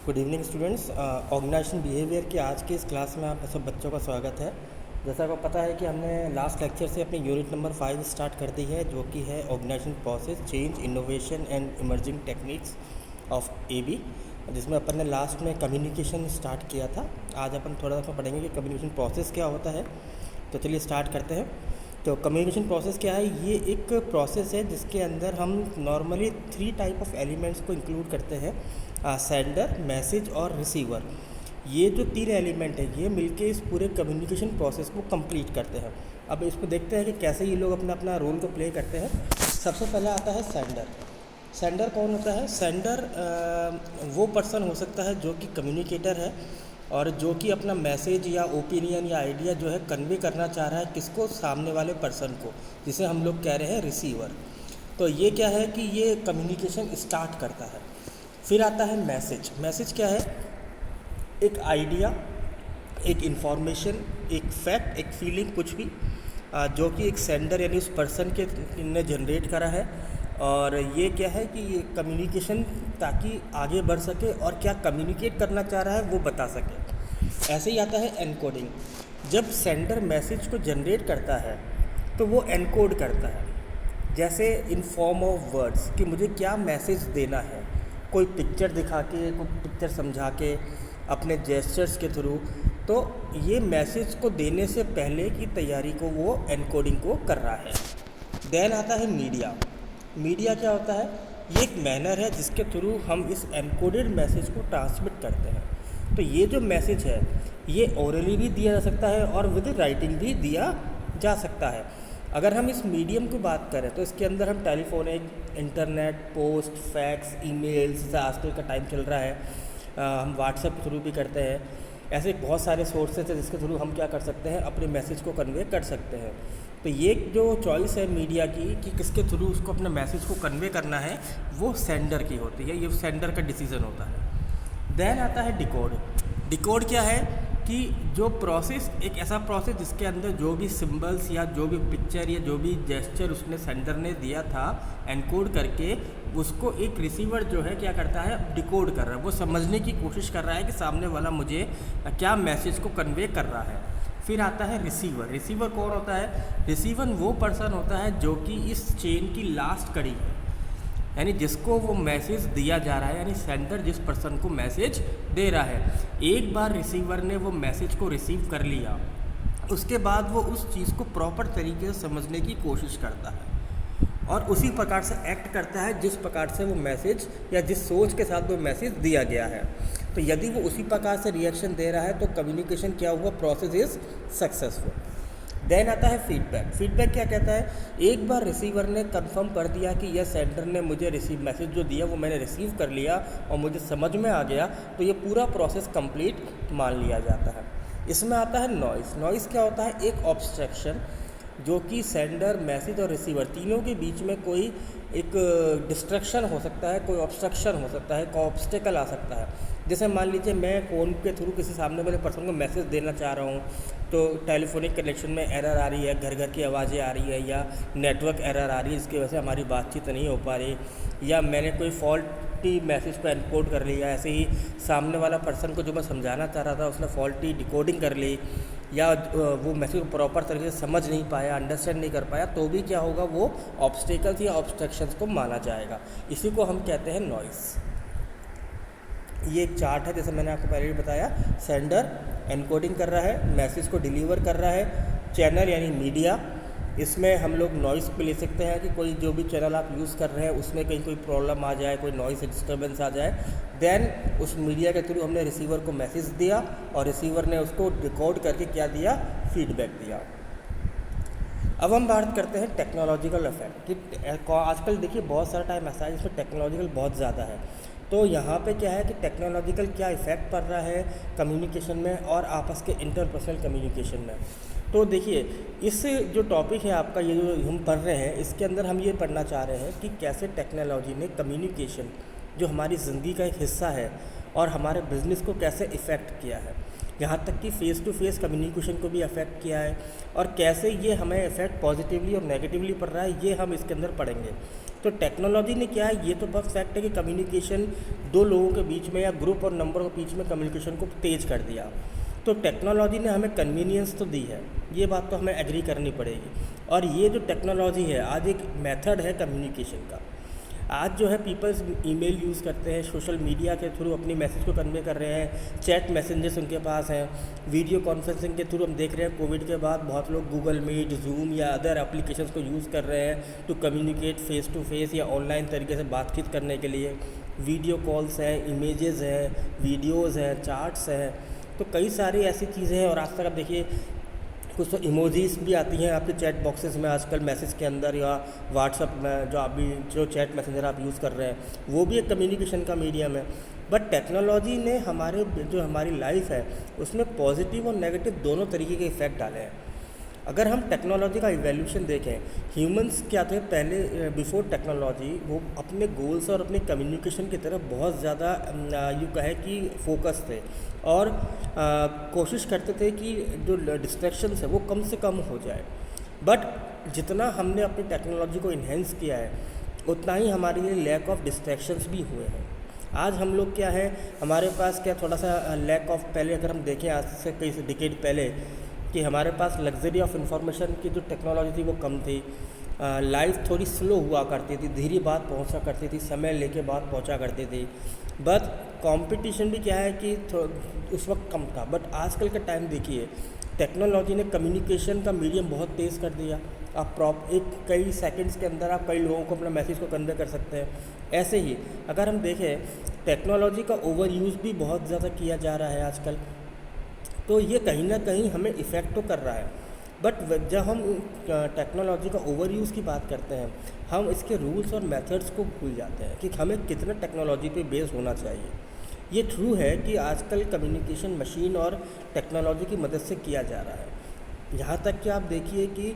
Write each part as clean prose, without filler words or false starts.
Good evening students. Organisation behaviour की आज की इस क्लास में आप सब बच्चों का स्वागत है। जैसा आपको पता है कि हमने लास्ट लेक्चर से अपनी यूनिट नंबर 5 स्टार्ट कर दी है, जो कि है organisation process, change, innovation and emerging techniques of AB, जिसमें अपन ने लास्ट में कम्युनिकेशन स्टार्ट किया था। आज अपन थोड़ा सा पढ़ेंगे कि कम्युनिकेशन प्रोसेस क्या होता है। तो चलिए स्टार्ट करते हैं। तो कम्युनिकेशन प्रोसेस क्या है? ये एक प्रोसेस है जिसके अंदर हम नॉर्मली 3 टाइप ऑफ एलिमेंट्स को इंक्लूड करते हैं, सेंडर, मैसेज और रिसीवर। ये जो 3 एलिमेंट है ये मिलके इस पूरे कम्युनिकेशन प्रोसेस को कंप्लीट करते हैं। अब इसको देखते हैं कि कैसे ये लोग अपना अपना रोल को प्ले करते हैं। सबसे पहले आता है सेंडर। सेंडर कौन होता है? सेंडर वो पर्सन हो सकता है जो कि कम्युनिकेटर है और जो कि अपना मैसेज या ओपिनियन या आइडिया जो है कन्वे करना चाह रहा है किसको? सामने वाले पर्सन को, जिसे हम लोग कह रहे हैं रिसीवर। तो ये क्या है कि ये कम्युनिकेशन स्टार्ट करता है। फिर आता है मैसेज। मैसेज क्या है? एक आइडिया, एक इन्फॉर्मेशन, एक फैक्ट, एक फीलिंग, कुछ भी जो कि एक सेंडर यानी उस पर्सन के ने जनरेट करा है। और ये क्या है कि ये कम्युनिकेशन ताकि आगे बढ़ सके और क्या कम्युनिकेट करना चाह रहा है वो बता सके। ऐसे ही आता है एनकोडिंग। जब सेंडर मैसेज को जनरेट करता है तो वो एनकोड करता है, जैसे इन फॉर्म ऑफ वर्ड्स कि मुझे क्या मैसेज देना है, कोई पिक्चर दिखा के, कोई पिक्चर समझा के, अपने जेस्चर्स के थ्रू। तो ये मैसेज को देने से पहले की तैयारी को वो एनकोडिंग को कर रहा है। देन आता है मीडिया। मीडिया क्या होता है? ये एक मैनर है जिसके थ्रू हम इस एनकोडेड मैसेज को ट्रांसमिट करते हैं। तो ये जो मैसेज है ये ओरली भी दिया जा सकता है और विद राइटिंग भी दिया जा सकता है। अगर हम इस मीडियम की बात करें तो इसके अंदर हम telephonic, internet, post, fax, emails, जैसे आजकल का टाइम चल रहा है, हम व्हाट्सएप के थ्रू भी करते हैं। ऐसे बहुत सारे सोर्सेज हैं जिसके थ्रू हम क्या कर सकते हैं, अपने मैसेज को कन्वे कर सकते हैं। तो ये जो चॉइस है मीडिया की कि किसके थ्रू उसको अपने मैसेज को कन्वे करना है, वो सेंडर की होती है। ये सेंडर का डिसीज़न होता है। देन आता है डिकोड। डिकोड क्या है कि जो प्रोसेस, एक ऐसा प्रोसेस जिसके अंदर जो भी सिंबल्स या जो भी पिक्चर या जो भी जेस्चर उसने सेंडर ने दिया था एनकोड करके, उसको एक रिसीवर जो है क्या करता है, डिकोड कर रहा है। वो समझने की कोशिश कर रहा है कि सामने वाला मुझे क्या मैसेज को कन्वे कर रहा है। फिर आता है रिसीवर। रिसीवर कौन होता है? रिसीवर वो पर्सन होता है जो कि इस चेन की लास्ट कड़ी है, यानी जिसको वो मैसेज दिया जा रहा है, यानी सेंडर जिस पर्सन को मैसेज दे रहा है। एक बार रिसीवर ने वो मैसेज को रिसीव कर लिया, उसके बाद वो उस चीज़ को प्रॉपर तरीके से समझने की कोशिश करता है और उसी प्रकार से एक्ट करता है जिस प्रकार से वो मैसेज या जिस सोच के साथ वो मैसेज दिया गया है। तो यदि वो उसी प्रकार से रिएक्शन दे रहा है तो कम्युनिकेशन क्या हुआ, प्रोसेस इज़ सक्सेसफुल। देन आता है फीडबैक। फीडबैक क्या कहता है? एक बार रिसीवर ने कंफर्म कर दिया कि यह सेंडर ने मुझे मैसेज जो दिया वो मैंने रिसीव कर लिया और मुझे समझ में आ गया, तो ये पूरा प्रोसेस कंप्लीट मान लिया जाता है। इसमें आता है नॉइस। नॉइस क्या होता है? एक ऑब्स्ट्रक्शन जो कि सेंडर, मैसेज और रिसीवर तीनों के बीच में कोई एक डिस्ट्रक्शन हो सकता है, कोई ऑब्स्ट्रक्शन हो सकता है, कोई ऑब्स्टेकल आ सकता है। जैसे मान लीजिए मैं फ़ोन के थ्रू किसी सामने वाले पर्सन को मैसेज देना चाह रहा हूँ, तो टेलीफोनिक कनेक्शन में एरर आ रही है, घर घर की आवाज़ें आ रही है, या नेटवर्क एरर आ रही है जिसकी वजह से हमारी बातचीत नहीं हो पा रही, या मैंने कोई फॉल्टी मैसेज को एनकोड कर लिया। ऐसे ही सामने वाला पर्सन को जो मैं समझाना चाह रहा था उसने फॉल्टी डिकोडिंग कर ली, या वो मैसेज को प्रॉपर तरीके से समझ नहीं पाया, अंडरस्टैंड नहीं कर पाया, तो भी क्या होगा, वो ऑब्स्टेकल्स या ऑब्स्ट्रक्शंस को माना जाएगा। इसी को हम कहते हैं नॉइस। ये एक चार्ट है, जैसे मैंने आपको पहले भी बताया। सेंडर एनकोडिंग कर रहा है, मैसेज को डिलीवर कर रहा है। चैनल यानी मीडिया, इसमें हम लोग नॉइस पे ले सकते हैं कि कोई जो भी चैनल आप यूज़ कर रहे हैं उसमें कहीं कोई प्रॉब्लम आ जाए, कोई नॉइस डिस्टर्बेंस आ जाए। देन उस मीडिया के थ्रू हमने रिसीवर को मैसेज दिया और रिसीवर ने उसको डिकोड करके क्या दिया, फीडबैक दिया। अब हम बात करते हैं टेक्नोलॉजिकल इफेक्ट कि आजकल देखिए बहुत सारा टाइम ऐसा है जिसमें टेक्नोलॉजिकल बहुत ज़्यादा है। तो यहाँ पे क्या है कि टेक्नोलॉजिकल क्या इफ़ेक्ट पड़ रहा है कम्युनिकेशन में और आपस के इंटरपर्सनल कम्युनिकेशन में। तो देखिए इस जो टॉपिक है आपका, ये जो हम पढ़ रहे हैं, इसके अंदर हम ये पढ़ना चाह रहे हैं कि कैसे टेक्नोलॉजी ने कम्युनिकेशन जो हमारी ज़िंदगी का एक हिस्सा है और हमारे बिज़नेस को कैसे इफ़ेक्ट किया है, यहाँ तक कि फ़ेस टू फेस कम्युनिकेशन को भी अफेक्ट किया है, और कैसे ये हमें इफ़ेक्ट पॉजिटिवली और नेगेटिवली पड़ रहा है ये हम इसके अंदर पढ़ेंगे। तो टेक्नोलॉजी ने क्या है, ये तो बहुत फैक्ट है कि कम्युनिकेशन दो लोगों के बीच में या ग्रुप और नंबर के बीच में कम्युनिकेशन को तेज़ कर दिया। तो टेक्नोलॉजी ने हमें कन्वीनियंस तो दी है, ये बात तो हमें एग्री करनी पड़ेगी। और ये जो टेक्नोलॉजी है आज एक मेथड है कम्युनिकेशन का। आज जो है पीपल्स ईमेल यूज़ करते हैं, सोशल मीडिया के थ्रू अपनी मैसेज को कन्वे कर रहे हैं, चैट मैसेंजर्स उनके पास हैं, वीडियो कॉन्फ्रेंसिंग के थ्रू हम देख रहे हैं कोविड के बाद बहुत लोग गूगल मीट, जूम या अदर एप्लीकेशंस को यूज़ कर रहे हैं to communicate face to face या ऑनलाइन तरीके से बातचीत करने के लिए। वीडियो कॉल्स हैं, इमेजेस हैं, वीडियोज़ हैं, चार्ट्स हैं, तो कई सारी ऐसी चीज़ें हैं। और आज तक आप देखिए कुछ तो इमोजीज भी आती हैं आपके चैट बॉक्सेस में आजकल मैसेज के अंदर, या व्हाट्सअप में जो चैट मैसेंजर आप यूज़ कर रहे हैं वो भी एक कम्युनिकेशन का मीडियम है। बट टेक्नोलॉजी ने हमारी लाइफ है उसमें पॉजिटिव और नेगेटिव दोनों तरीके के इफ़ेक्ट डाले हैं। अगर हम टेक्नोलॉजी का इवोल्यूशन देखें, ह्यूमंस क्या थे पहले बिफोर टेक्नोलॉजी, वो अपने गोल्स और अपने कम्युनिकेशन की तरफ बहुत ज़्यादा यूँ कहे कि फोकस थे और कोशिश करते थे कि जो डिस्ट्रैक्शंस है वो कम से कम हो जाए। बट जितना हमने अपनी टेक्नोलॉजी को इन्हेंस किया है उतना ही हमारे लिए लैक ऑफ डिस्ट्रैक्शंस भी हुए हैं। आज हम लोग क्या है, हमारे पास क्या थोड़ा सा लैक ऑफ, पहले अगर हम देखें आज से कई डिकेड पहले कि हमारे पास लग्जरी ऑफ इंफॉर्मेशन की जो टेक्नोलॉजी थी वो कम थी, लाइफ थोड़ी स्लो हुआ करती थी, धीरे बात पहुंचा करती थी, समय लेके बात पहुंचा करती थी। बट कंपटीशन भी क्या है कि उस वक्त कम था। बट आजकल का टाइम देखिए, टेक्नोलॉजी ने कम्युनिकेशन का मीडियम बहुत तेज़ कर दिया। आप कई सेकंड्स के अंदर आप कई लोगों को अपना मैसेज को कन्वे कर सकते हैं। ऐसे ही अगर हम देखें, टेक्नोलॉजी का ओवर यूज़ भी बहुत ज़्यादा किया जा रहा है आजकल, तो ये कहीं ना कहीं हमें इफ़ेक्ट तो कर रहा है। बट जब हम टेक्नोलॉजी का ओवर यूज़ की बात करते हैं, हम इसके रूल्स और मेथड्स को भूल जाते हैं कि हमें कितना टेक्नोलॉजी पे बेस होना चाहिए। ये ट्रू है कि आजकल कम्युनिकेशन मशीन और टेक्नोलॉजी की मदद से किया जा रहा है। यहाँ तक कि आप देखिए कि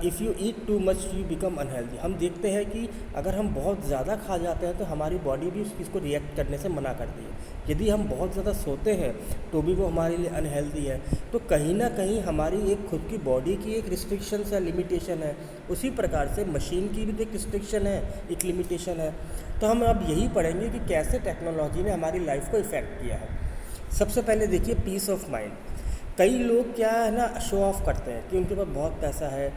if you eat too much you become unhealthy. हम देखते हैं कि अगर हम बहुत ज़्यादा खा जाते हैं तो हमारी बॉडी भी उस चीज़ को रिएक्ट करने से मना करती है। यदि हम बहुत ज़्यादा सोते हैं तो भी वो हमारे लिए अनहेल्दी है। तो कहीं ना कहीं हमारी एक खुद की बॉडी की एक रिस्ट्रिक्शन है, लिमिटेशन है। उसी प्रकार से मशीन की भी एक रिस्ट्रिक्शन है, एक लिमिटेशन है। तो हम अब यही पढ़ेंगे कि कैसे टेक्नोलॉजी ने हमारी लाइफ को इफ़ेक्ट किया है। सबसे पहले देखिए पीस ऑफ माइंड। कई लोग क्या है ना, शो ऑफ करते हैं कि उनके पास बहुत पैसा है,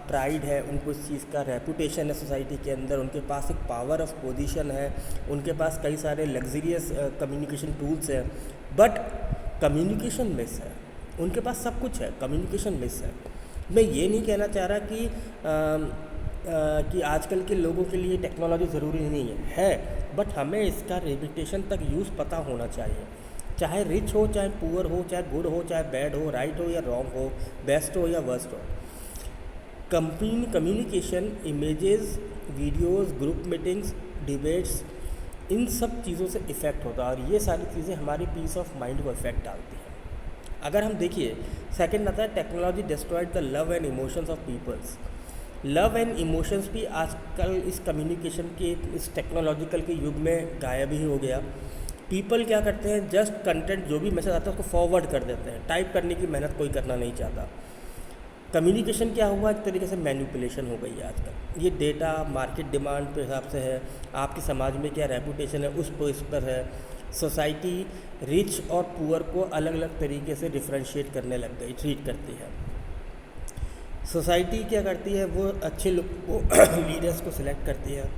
प्राइड है, उनको इस चीज़ का रेपुटेशन है सोसाइटी के अंदर, उनके पास एक पावर ऑफ पोजीशन है, उनके पास कई सारे लग्जरियस कम्युनिकेशन टूल्स हैं, बट कम्युनिकेशन मिस है। उनके पास सब कुछ है, कम्युनिकेशन मिस है। मैं ये नहीं कहना चाह रहा कि आजकल के लोगों के लिए टेक्नोलॉजी ज़रूरी नहीं है, बट हमें इसका लिमिटेशन तक यूज़ पता होना चाहिए। चाहे रिच हो, चाहे पुअर हो, चाहे गुड हो, चाहे बैड हो, राइट हो या रॉन्ग हो, बेस्ट हो या वर्स्ट हो। Communication, images, videos, group meetings, debates, इन सब चीज़ों से इफ़ेक्ट होता है और ये सारी चीज़ें हमारी पीस ऑफ माइंड को इफ़ेक्ट डालती हैं। अगर हम देखिए, सेकंड आता है technology destroyed the love and emotions of peoples. Love and emotions भी आजकल इस कम्युनिकेशन के, इस टेक्नोलॉजिकल के युग में गायब ही हो गया। पीपल क्या करते हैं, जस्ट कंटेंट जो भी मैसेज आता है उसको फॉरवर्ड कर देते हैं। टाइप करने की मेहनत कोई करना नहीं चाहता। कम्युनिकेशन क्या हुआ, एक तरीके से मैनिपुलेशन हो गई है आजकल। ये डेटा मार्केट डिमांड के हिसाब से है, आपके समाज में क्या रेपुटेशन है उस पर है। सोसाइटी रिच और पुअर को अलग अलग तरीके से डिफ्रेंशिएट करने लग गई, ट्रीट करती है। सोसाइटी क्या करती है, वो अच्छे लोग को लीडर्स को सिलेक्ट करती है।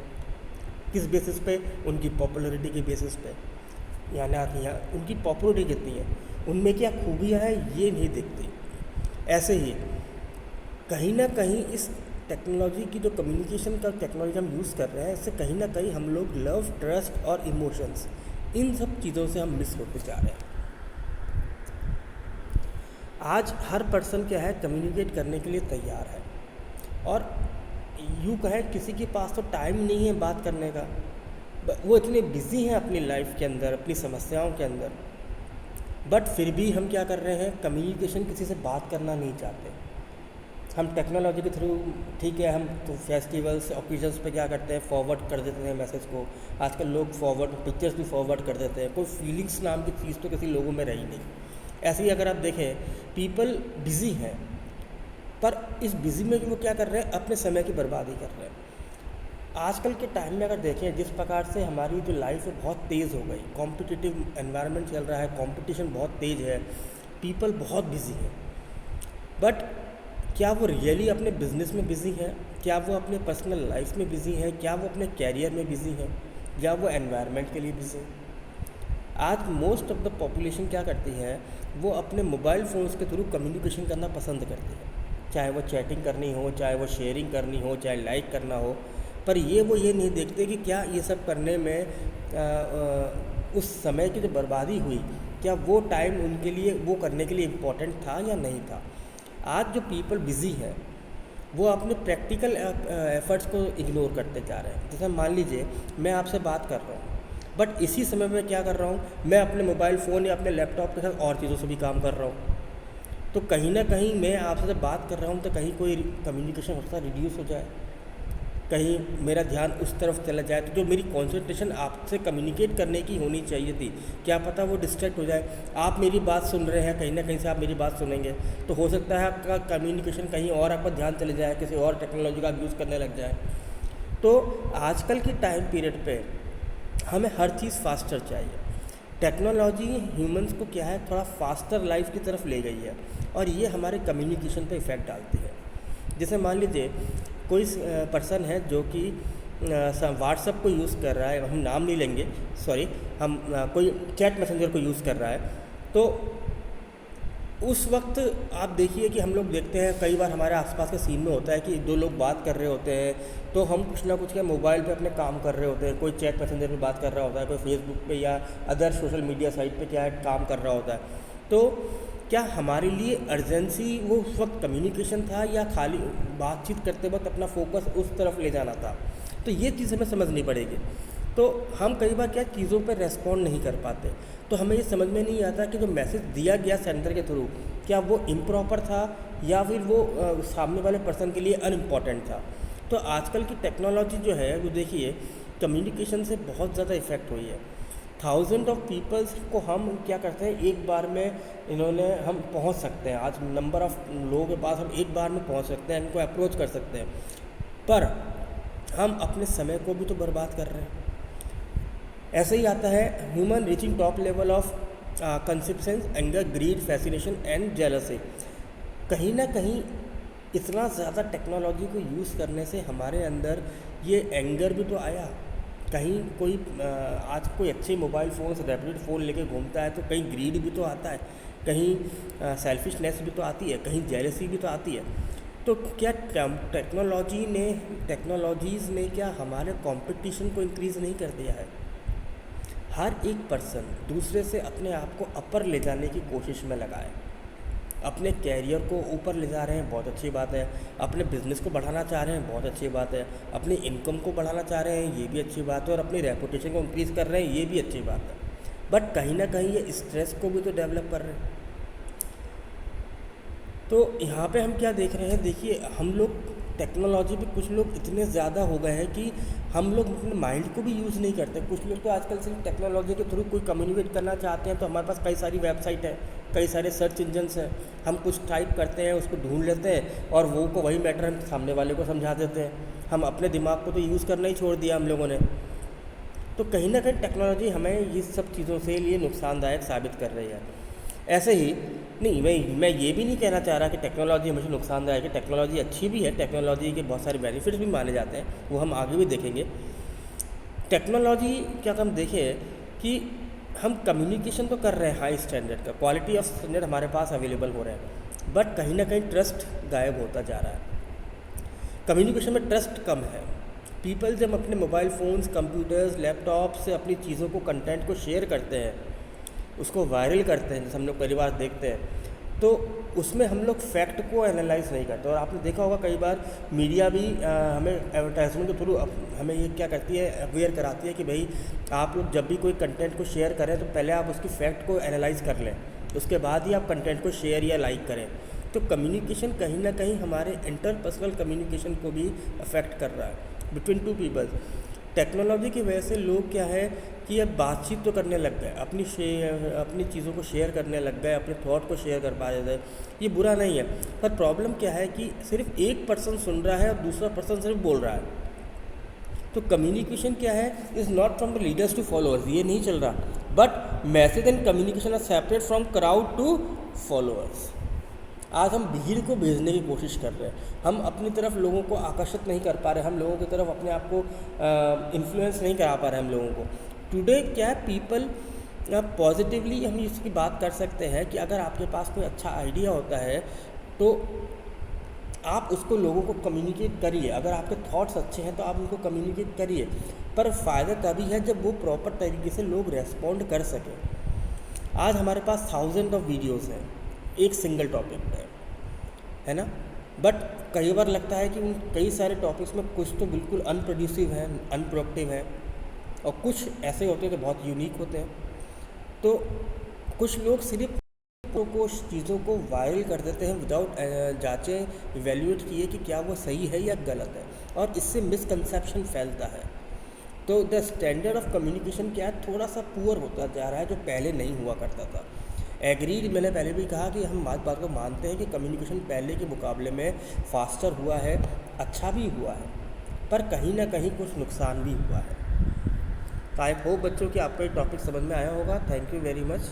किस बेसिस पे, उनकी पॉपुलैरिटी के बेसिस पे। यानी उनकी पॉपुलैरिटी कितनी है, उनमें क्या खूबियाँ हैं ये नहीं दिखती। ऐसे ही कहीं ना कहीं इस टेक्नोलॉजी की जो कम्युनिकेशन का टेक्नोलॉजी हम यूज़ कर रहे हैं, इससे कहीं ना कहीं हम लोग लव, ट्रस्ट और इमोशंस, इन सब चीज़ों से हम मिस होते जा रहे हैं। आज हर पर्सन क्या है, कम्युनिकेट करने के लिए तैयार है और यूँ कहें किसी के पास तो टाइम नहीं है बात करने का। वो इतने बिज़ी हैं अपनी लाइफ के अंदर, अपनी समस्याओं के अंदर, बट फिर भी हम क्या कर रहे हैं, कम्युनिकेशन किसी से बात करना नहीं चाहते। हम टेक्नोलॉजी के थ्रू, ठीक है, हम तो फेस्टिवल्स, ओकेजन्स पे क्या करते हैं, फॉरवर्ड कर देते हैं मैसेज को। आजकल लोग फॉरवर्ड पिक्चर्स भी फॉरवर्ड कर देते हैं। कोई फीलिंग्स नाम की चीज़ तो किसी लोगों में रही नहीं। ऐसे ही अगर आप देखें, पीपल बिज़ी हैं, पर इस बिज़ी में वो क्या कर रहे हैं, अपने समय की बर्बादी कर रहे हैं। आजकल के टाइम में अगर देखें जिस प्रकार से हमारी जो लाइफ है बहुत तेज़ हो गई, कॉम्पिटिटिव एनवायरनमेंट चल रहा है, कंपटीशन बहुत तेज़ है, पीपल बहुत बिजी है। बट क्या वो रियली अपने बिजनेस में बिज़ी हैं? क्या वो अपने पर्सनल लाइफ में बिज़ी हैं? क्या वो अपने कैरियर में बिज़ी हैं? या वो एनवायरनमेंट के लिए बिज़ी हैं? आज मोस्ट ऑफ द पॉपुलेशन क्या करती है, वो अपने मोबाइल फ़ोन्स के थ्रू कम्युनिकेशन करना पसंद करती है, चाहे वो चैटिंग करनी हो, चाहे वो शेयरिंग करनी हो, चाहे लाइक करना हो। पर ये नहीं देखते कि क्या ये सब करने में उस समय की जो बर्बादी हुई, क्या वो टाइम उनके लिए वो करने के लिए इम्पोर्टेंट था या नहीं था। आज जो पीपल बिज़ी है वो अपने प्रैक्टिकल एफर्ट्स को इग्नोर करते जा रहे हैं। जैसे मान लीजिए मैं आपसे बात कर रहा हूँ, बट इसी समय में क्या कर रहा हूँ, मैं अपने मोबाइल फ़ोन या अपने लैपटॉप के साथ और चीज़ों से भी काम कर रहा हूँ। तो कहीं ना कहीं मैं आपसे जब बात कर रहा हूँ तो कहीं कोई कम्युनिकेशन हो सकता है रिड्यूस हो जाए, कहीं मेरा ध्यान उस तरफ चला जाए, तो जो मेरी कंसंट्रेशन आपसे कम्युनिकेट करने की होनी चाहिए थी, क्या पता वो डिस्ट्रैक्ट हो जाए। आप मेरी बात सुन रहे हैं, कहीं ना कहीं से आप मेरी बात सुनेंगे, तो हो सकता है आपका कम्युनिकेशन कहीं और आपका ध्यान चले जाए, किसी और टेक्नोलॉजी का आप यूज़ करने लग जाए। तो आजकल के टाइम पीरियड पे हमें हर चीज़ फास्टर चाहिए। टेक्नोलॉजी ह्यूमंस को क्या है, थोड़ा फास्टर लाइफ की तरफ ले गई है और ये हमारे कम्युनिकेशन पे इफ़ेक्ट डालती है। जैसे मान लीजिए कोई पर्सन है जो कि व्हाट्सअप को यूज़ कर रहा है, हम नाम नहीं लेंगे, सॉरी, हम कोई चैट मैसेंजर को यूज़ कर रहा है, तो उस वक्त आप देखिए कि हम लोग देखते हैं कई बार हमारे आसपास के सीन में होता है कि दो लोग बात कर रहे होते हैं, तो हम कुछ ना कुछ क्या मोबाइल पे अपने काम कर रहे होते हैं, कोई चैट मैसेंजर पे बात कर रहा होता है, कोई फेसबुक पे या अदर सोशल मीडिया साइट पे क्या है काम कर रहा होता है। तो क्या हमारे लिए अर्जेंसी वो उस वक्त कम्युनिकेशन था या खाली बातचीत करते वक्त अपना फोकस उस तरफ ले जाना था, तो ये चीज़ हमें समझनी पड़ेगी। तो हम कई बार क्या चीज़ों पर रेस्पॉन्ड नहीं कर पाते, तो हमें ये समझ में नहीं आता कि जो मैसेज दिया गया सेंडर के थ्रू क्या वो इम्प्रॉपर था या फिर वो सामने वाले पर्सन के लिए अनइम्पॉर्टेंट था। तो आजकल की टेक्नोलॉजी जो है वो देखिए कम्युनिकेशन से बहुत ज़्यादा इफ़ेक्ट हुई है। थाउजेंड ऑफ पीपल्स को हम क्या करते हैं एक बार में हम पहुंच सकते हैं, आज नंबर ऑफ़ लोगों के पास हम एक बार में पहुंच सकते हैं, इनको अप्रोच कर सकते हैं, पर हम अपने समय को भी तो बर्बाद कर रहे हैं। ऐसे ही आता है human reaching top level of consistence, anger, greed, fascination and jealousy. कहीं ना कहीं इतना ज़्यादा टेक्नोलॉजी को यूज़ करने से हमारे अंदर ये एंगर भी तो आया। कहीं कोई आज कोई अच्छे मोबाइल फ़ोन से रेपटेड फ़ोन लेके घूमता है तो कहीं ग्रीड भी तो आता है, कहीं सेल्फिशनेस भी तो आती है, कहीं जेलसी भी तो आती है। तो क्या टेक्नोलॉजीज़ ने क्या हमारे कंपटीशन को इंक्रीज़ नहीं कर दिया है? हर एक पर्सन दूसरे से अपने आप को अपर ले जाने की कोशिश में लगा है, अपने कैरियर को ऊपर ले जा रहे हैं, बहुत अच्छी बात है, अपने बिज़नेस को बढ़ाना चाह रहे हैं, बहुत अच्छी बात है, अपनी इनकम को बढ़ाना चाह रहे हैं, ये भी अच्छी बात है, और अपनी रेपुटेशन को इंक्रीज़ कर रहे हैं, ये भी अच्छी बात है। बट कहीं ना कहीं ये स्ट्रेस को भी तो डेवलप कर रहे हैं। तो यहाँ पे हम क्या देख रहे हैं, देखिए हम लोग टेक्नोलॉजी पे कुछ लोग इतने ज़्यादा हो गए हैं कि हम लोग अपने माइंड को भी यूज़ नहीं करते। कुछ लोग तो आजकल सिर्फ टेक्नोलॉजी के थ्रू कोई कम्युनिकेट करना चाहते हैं, तो हमारे पास कई सारी वेबसाइट है, कई सारे सर्च इंजन्स हैं, हम कुछ टाइप करते हैं, उसको ढूंढ लेते हैं और वो को वही मैटर हम सामने वाले को समझा देते हैं। हम अपने दिमाग को तो यूज़ करना ही छोड़ दिया हम लोगों ने। तो कहीं ना कहीं टेक्नोलॉजी हमें ये सब चीज़ों से लिए नुकसानदायक साबित कर रही है। ऐसे ही नहीं, मैं ये भी नहीं कहना चाह रहा कि टेक्नोलॉजी हमेशा नुकसानदायक है, टेक्नोलॉजी अच्छी भी है, टेक्नोलॉजी के बहुत सारे बेनिफिट्स भी माने जाते हैं, वो हम आगे भी देखेंगे। टेक्नोलॉजी क्या हम देखें कि हम कम्युनिकेशन तो कर रहे हैं हाई स्टैंडर्ड का, क्वालिटी ऑफ स्टैंडर्ड हमारे पास अवेलेबल हो रहे हैं, बट कहीं ना कहीं ट्रस्ट गायब होता जा रहा है। कम्युनिकेशन में ट्रस्ट कम है। पीपल जब अपने मोबाइल फ़ोन्स, कंप्यूटर्स, लैपटॉप से अपनी चीज़ों को, कंटेंट को शेयर करते हैं, उसको वायरल करते हैं, जैसे हम लोग परिवार देखते हैं, तो उसमें हम लोग फैक्ट को एनालाइज नहीं करते। और आपने देखा होगा कई बार मीडिया भी हमें एडवर्टाइजमेंट के थ्रू हमें ये क्या करती है, अवेयर कराती है कि भाई आप लोग जब भी कोई कंटेंट को शेयर करें तो पहले आप उसकी फैक्ट को एनालाइज कर लें, उसके बाद ही आप कंटेंट को शेयर या लाइक करें। तो कम्युनिकेशन कहीं ना कहीं हमारे इंटरपर्सनल कम्युनिकेशन को भी अफेक्ट कर रहा है बिटवीन टू पीपल्स। टेक्नोलॉजी की वजह से लोग क्या है कि अब बातचीत तो करने लग गए, अपनी चीज़ों को शेयर करने लग गए, अपने थॉट को शेयर कर पा रहे थे। ये बुरा नहीं है, पर प्रॉब्लम क्या है कि सिर्फ एक पर्सन सुन रहा है और दूसरा पर्सन सिर्फ बोल रहा है। तो कम्युनिकेशन क्या है, is not from the leaders to followers, ये नहीं चल रहा, but message and communication are separate from crowd to followers. आज हम भीड़ को भेजने की कोशिश कर रहे हैं, हम अपनी तरफ लोगों को आकर्षित नहीं कर पा रहे, हम लोगों की तरफ अपने आप को इन्फ्लुएंस नहीं करा पा रहे हम लोगों को। टुडे क्या है, पीपल पॉजिटिवली हम इसकी बात कर सकते हैं कि अगर आपके पास कोई अच्छा आइडिया होता है तो आप उसको लोगों को कम्युनिकेट करिए, अगर आपके थॉट्स अच्छे हैं तो आप उनको कम्युनिकेट करिए, पर फ़ायदा तभी है जब वो प्रॉपर तरीके से लोग रेस्पॉन्ड कर सकें। आज हमारे पास थाउजेंड ऑफ वीडियोस हैं एक सिंगल टॉपिक पे, है ना, बट कई बार लगता है कि उन कई सारे टॉपिक्स में कुछ तो बिल्कुल अनप्रोड्यूसिव हैं, अनप्रोडक्टिव हैं, और कुछ ऐसे होते हैं जो बहुत यूनिक होते हैं। तो कुछ लोग सिर्फ को चीज़ों को वायरल कर देते हैं विदाउट जांचे इवेल्यूएट किए कि क्या वो सही है या गलत है, और इससे मिसकंसेप्शन फैलता है। तो द स्टैंडर्ड ऑफ कम्युनिकेशन क्या है, थोड़ा सा पुअर होता जा रहा है, जो पहले नहीं हुआ करता था। एग्रीड, मैंने पहले भी कहा कि हम बात को मानते हैं कि कम्युनिकेशन पहले के मुकाबले में फास्टर हुआ है, अच्छा भी हुआ है, पर कहीं ना कहीं कुछ नुकसान भी हुआ है। तो आई होप बच्चों कि आपको ये टॉपिक समझ में आया होगा। Thank you very much.